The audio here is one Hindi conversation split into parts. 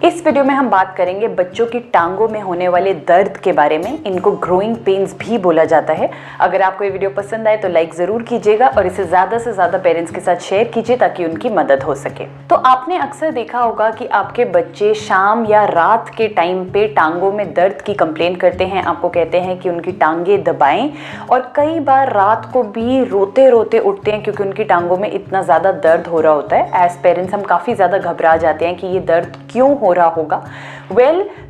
इस वीडियो में हम बात करेंगे बच्चों की टांगों में होने वाले दर्द के बारे में। इनको ग्रोइंग पेन्स भी बोला जाता है। अगर आपको ये वीडियो पसंद आए तो लाइक ज़रूर कीजिएगा और इसे ज़्यादा से ज़्यादा पेरेंट्स के साथ शेयर कीजिए ताकि उनकी मदद हो सके। तो आपने अक्सर देखा होगा कि आपके बच्चे शाम या रात के टाइम पे टांगों में दर्द की कंप्लेन करते हैं, आपको कहते हैं कि उनकी टांगें दबाएं, और कई बार रात को भी रोते रोते उठते हैं क्योंकि उनकी टांगों में इतना ज़्यादा दर्द हो रहा होता है। एज पेरेंट्स हम काफ़ी ज़्यादा घबरा जाते हैं कि ये दर्द क्यों हो रहा होगा।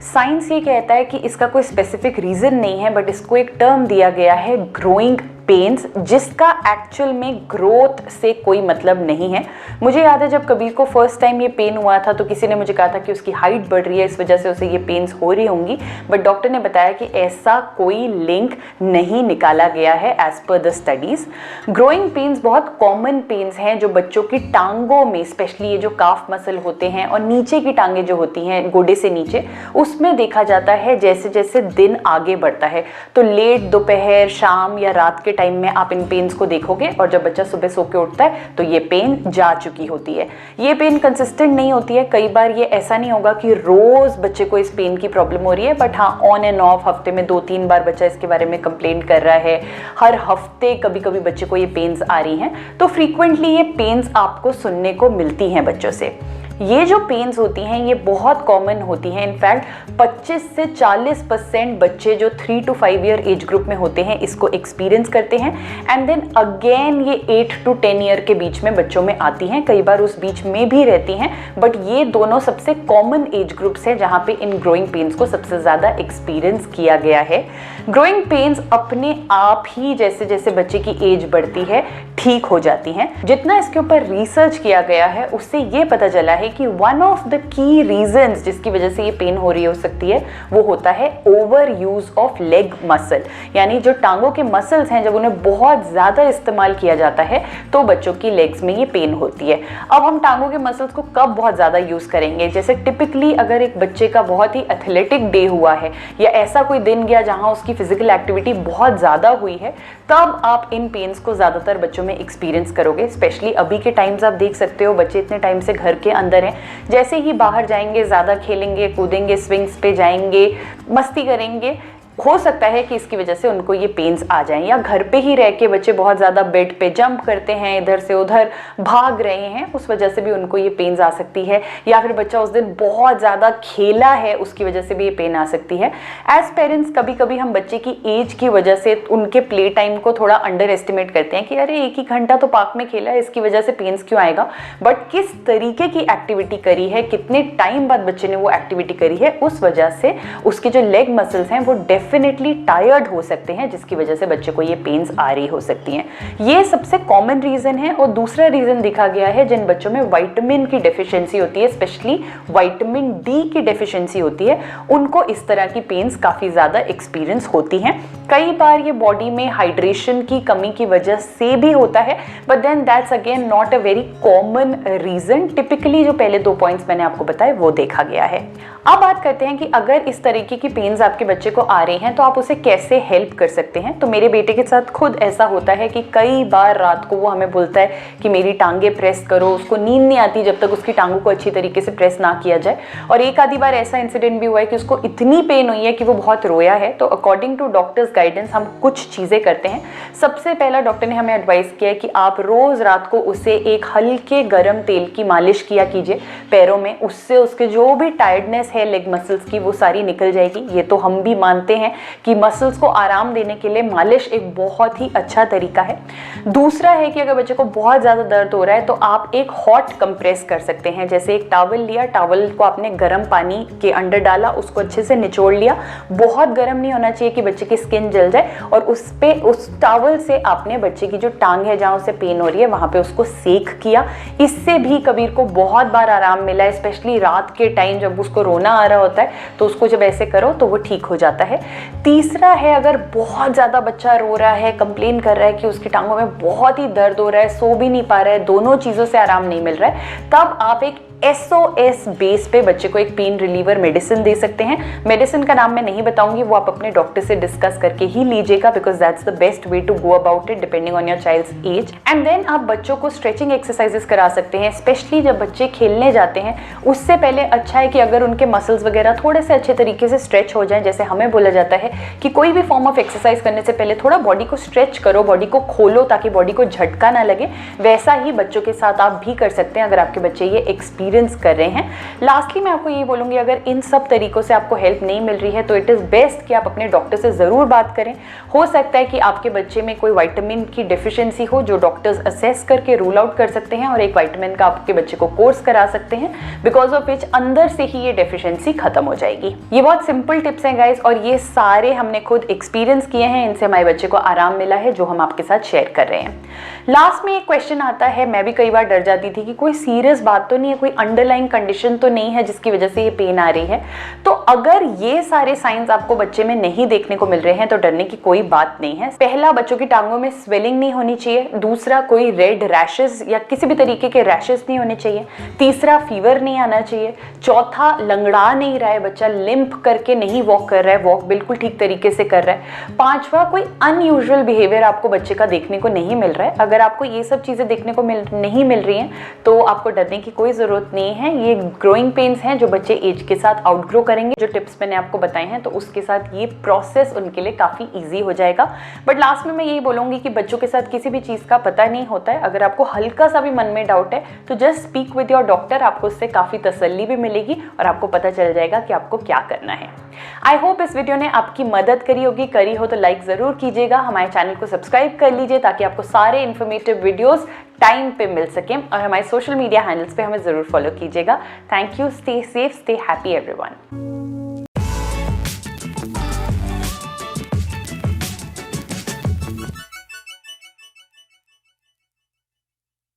साइंस ये कहता है कि इसका कोई स्पेसिफिक रीज़न नहीं है, बट इसको एक टर्म दिया गया है ग्रोइंग पेन्स, जिसका एक्चुअल में ग्रोथ से कोई मतलब नहीं है। मुझे याद है जब कबीर को फर्स्ट टाइम ये पेन हुआ था तो किसी ने मुझे कहा था कि उसकी हाइट बढ़ रही है, इस वजह से उसे ये पेन्स हो रही होंगी, बट डॉक्टर ने बताया कि ऐसा कोई लिंक नहीं निकाला गया है as per the studies. Growing pains बहुत कॉमन पेन्स हैं जो बच्चों की टांगों में, स्पेशली ये जो काफ मसल होते हैं और नीचे की टांगें जो होती हैं गोडे से नीचे, उसमें देखा जाता है जैसे जैसे दिन आगे बढ़ता है। तो लेट दोपहर, शाम या रात के टाइम में आप इन पेन्स को देखोगे और जब बच्चा सुबह सो के उठता है तो ये पेन जा चुकी होती है। ये पेन कंसिस्टेंट नहीं होती है। कई बार ये ऐसा नहीं होगा कि रोज बच्चे को इस पेन की प्रॉब्लम हो रही है, बट हाँ, ऑन एंड ऑफ हफ्ते में 2-3 बार बच्चा इसके बारे में कंप्लेन कर रहा है। हर हफ्ते कभी कभी बच्चे को ये पेन्स आ रही हैं, तो फ्रीक्वेंटली ये पेन्स आपको सुनने को मिलती हैं बच्चों से। ये जो पेन्स होती हैं ये बहुत कॉमन होती हैं। इनफैक्ट 25 से 40% बच्चे जो 3 to 5 ईयर एज ग्रुप में होते हैं इसको एक्सपीरियंस करते हैं, एंड देन अगेन ये 8 to 10 ईयर के बीच में बच्चों में आती हैं, कई बार उस बीच में भी रहती हैं, बट ये दोनों सबसे कॉमन एज ग्रुप्स हैं जहाँ पे इन ग्रोइंग पेन्स को सबसे ज़्यादा एक्सपीरियंस किया गया है। ग्रोइंग पेन्स अपने आप ही जैसे जैसे बच्चे की एज बढ़ती है ठीक हो जाती हैं। जितना इसके ऊपर रिसर्च किया गया है उससे ये पता चला है कि one of the key reasons जिसकी वजह से ये पेन हो रही हो सकती है वो होता है over use of leg muscle. यानी जो टांगों के मसल्स हैं जब उन्हें बहुत ज़्यादा इस्तेमाल किया जाता है तो बच्चों की लेग्स में ये पेन होती है। अब हम टांगों के मसल्स को कब बहुत ज़्यादा यूज़ करेंगे? जैसे टिपिकली अगर एक बच्चे का बहुत ही एथलेटिक डे हुआ है या ऐसा कोई दिन गया जहाँ उसकी फिजिकल एक्टिविटी बहुत ज़्यादा हुई है, तब आप इन पेन्स को ज़्यादातर बच्चों में एक्सपीरियंस करोगे। स्पेशली अभी के टाइम्स आप देख सकते हो बच्चे इतने टाइम से घर के अंदर हैं, जैसे ही बाहर जाएंगे ज़्यादा खेलेंगे, कूदेंगे, स्विंग्स पे जाएंगे, मस्ती करेंगे, हो सकता है कि इसकी वजह से उनको ये पेन्स आ जाएं। या घर पे ही रह के बच्चे बहुत ज़्यादा बेड पे जंप करते हैं, इधर से उधर भाग रहे हैं, उस वजह से भी उनको ये पेन्स आ सकती है। या फिर बच्चा उस दिन बहुत ज़्यादा खेला है, उसकी वजह से भी ये पेन आ सकती है। एज पेरेंट्स कभी कभी हम बच्चे की एज की वजह से उनके प्ले टाइम को थोड़ा अंडर एस्टिमेट करते हैं कि अरे 1 ही घंटा तो पार्क में खेला है, इसकी वजह से पेन्स क्यों आएगा। बट किस तरीके की एक्टिविटी करी है, कितने टाइम बाद बच्चे ने वो एक्टिविटी करी है, उस वजह से उसके जो लेग मसल्स हैं वो डेफिनेटली टायर्ड हो सकते हैं, जिसकी वजह से बच्चे को ये पेन्स आ रही हो सकती हैं। ये सबसे कॉमन रीजन है। और दूसरा रीजन देखा गया है जिन बच्चों में विटामिन की डेफिशिएंसी होती है, स्पेशली विटामिन डी की डेफिशिएंसी होती है, उनको इस तरह की पेन्स काफी ज्यादा एक्सपीरियंस होती हैं। कई बार ये बॉडी में हाइड्रेशन की कमी की वजह से भी होता है, but then that's again not a very common reason. Typically जो पहले 2 पॉइंट्स मैंने आपको बताए वो देखा गया है। अब बात करते हैं कि अगर इस तरीके की पेन्स आपके बच्चे को आ रही हैं तो आप उसे कैसे हेल्प कर सकते हैं। तो मेरे बेटे के साथ खुद ऐसा होता है कि कई बार रात को वो हमें बोलता है कि मेरी टांगे प्रेस करो। उसको नींद नहीं आती जब तक उसकी टांगों को अच्छी तरीके से प्रेस ना किया जाए। और एक आधी बार ऐसा इंसिडेंट भी हुआ है कि उसको इतनी पेन हुई है कि वो बहुत रोया है। तो अकॉर्डिंग टू डॉक्टर्स गाइडेंस हम कुछ चीज़ें करते हैं। सबसे पहला डॉक्टर ने हमें एडवाइस किया है कि आप रोज़ रात को उसे एक हल्के गर्म तेल की मालिश किया कीजिए पैरों में। उससे उसके जो भी टायर्डनेस है लेग मसल्स की वो सारी निकल जाएगी। ये तो हम भी मानते हैं कि मसल्स को आराम देने के लिए मालिश एक बहुत ही अच्छा तरीका है। दूसरा है कि अगर बच्चे को बहुत ज़्यादा दर्द हो रहा है तो आप एक हॉट कंप्रेस कर सकते हैं। जैसे एक टॉवल लिया, टॉवल को आपने गर्म पानी के अंदर डाला, उसको अच्छे से निचोड़ लिया। बहुत गर्म नहीं होना चाहिए कि बच्चे की स्किन जल जाए, और उस टॉवल से आपने बच्चे की जो टांग है जहाँ उसे पेन हो रही है वहाँ पे उसको सेक किया। इससे भी कबीर को बहुत बार आराम मिला है, स्पेशली रात के टाइम जब उसको रोना आ रहा होता है तो उसको जब ऐसे करो तो वो ठीक हो जाता है। तीसरा है, अगर बहुत ज़्यादा बच्चा रो रहा है, कंप्लेन कर रहा है कि उसकी टांगों में बहुत ही दर्द हो रहा है, सो भी नहीं पा रहा है, दोनों चीज़ों से आराम नहीं मिल रहा है, तब आप एक SOS बेस पे बच्चे को एक पेन रिलीवर मेडिसिन दे सकते हैं। मेडिसिन का नाम मैं नहीं बताऊंगी, वो आप अपने डॉक्टर से डिस्कस करके ही लीजिएगा, because that's the best way to go about it depending on your child's age. And then आप बच्चों को स्ट्रेचिंग एक्सरसाइजेस करा सकते हैं, स्पेशली जब बच्चे खेलने जाते हैं उससे पहले अच्छा है कि अगर उनके मसल्स वगैरह थोड़े से अच्छे तरीके से स्ट्रेच हो जाएं। जैसे हमें बोला जाता है कि कोई भी फॉर्म ऑफ एक्सरसाइज करने से पहले थोड़ा बॉडी को स्ट्रेच करो, बॉडी को खोलो ताकि बॉडी को झटका ना लगे। वैसा ही बच्चों के साथ आप भी कर सकते हैं अगर आपके बच्चे ये एक्सपीरियंस कर रहे हैं। लास्टली मैं आपको ये बोलूँगी, अगर इन सब तरीकों से आपको हेल्प नहीं मिल रही है तो इट इज़ बेस्ट कि आप अपने डॉक्टर से ज़रूर बात करें। हो सकता है कि आपके बच्चे में कोई विटामिन की डिफिशियंसी हो जो डॉक्टर्स असेस करके रूल आउट कर सकते हैं और एक विटामिन का आपके बच्चे को कोर्स करा सकते हैं, बिकॉज ऑफ विच अंदर से ही ये डेफिशिएंसी खत्म हो जाएगी। ये बहुत सिंपल टिप्स हैं गाइस, और ये सारे हमने खुद एक्सपीरियंस किए हैं, इनसे हमारे बच्चे को आराम मिला है जो हम आपके साथ शेयर कर रहे हैं। लास्ट में एक क्वेश्चन आता है, मैं भी कई बार डर जाती थी कि कोई सीरियस बात तो नहीं है, कोई अंडरलाइंग कंडीशन तो नहीं है जिसकी वजह से ये पेन आ रही है। तो अगर ये सारे साइंस आपको बच्चे में नहीं देखने को मिल रहे हैं तो डरने की कोई बात नहीं है। पहला, बच्चों की टांगों में स्वेलिंग नहीं होनी चाहिए। दूसरा, कोई रेड रैशेस या किसी भी तरीके के रैशेस नहीं होने चाहिए। तीसरा, फीवर नहीं आना चाहिए। चौथा, लंगड़ा नहीं रहा है बच्चा, लिम्प करके नहीं वॉक कर रहा है, वॉक बिल्कुल ठीक तरीके से कर रहा है। पांचवा, कोई अनयूजुअल बिहेवियर आपको बच्चे का देखने को नहीं मिल रहा है। अगर आपको ये सब चीजें देखने को नहीं मिल रही हैं तो आपको डरने की कोई जरूरत नहीं है। ये ग्रोइंग पेन्स हैं जो बच्चे एज के साथ आउटग्रो करेंगे। जो टिप्स मैंने आपको बताए हैं तो उसके साथ ये प्रोसेस उनके लिए काफी ईजी हो जाएगा। बट लास्ट में मैं यही बोलूंगी कि बच्चों के साथ किसी भी चीज का पता नहीं होता है। अगर आपको हल्का सा भी मन में डाउट है तो just speak with your doctor, आपको उससे काफी तसल्ली भी मिलेगी और आपको पता चल जाएगा कि आपको क्या करना है। आई होप इस वीडियो ने आपकी मदद करी होगी। करी हो तो लाइक जरूर कीजिएगा, हमारे चैनल को सब्सक्राइब कर लीजिए ताकि आपको सारे इन्फॉर्मेटिव वीडियोस टाइम पे मिल सकें, और हमारे सोशल मीडिया हैंडल्स पे हमें जरूर फॉलो कीजिएगा। Thank you, stay safe, stay happy everyone.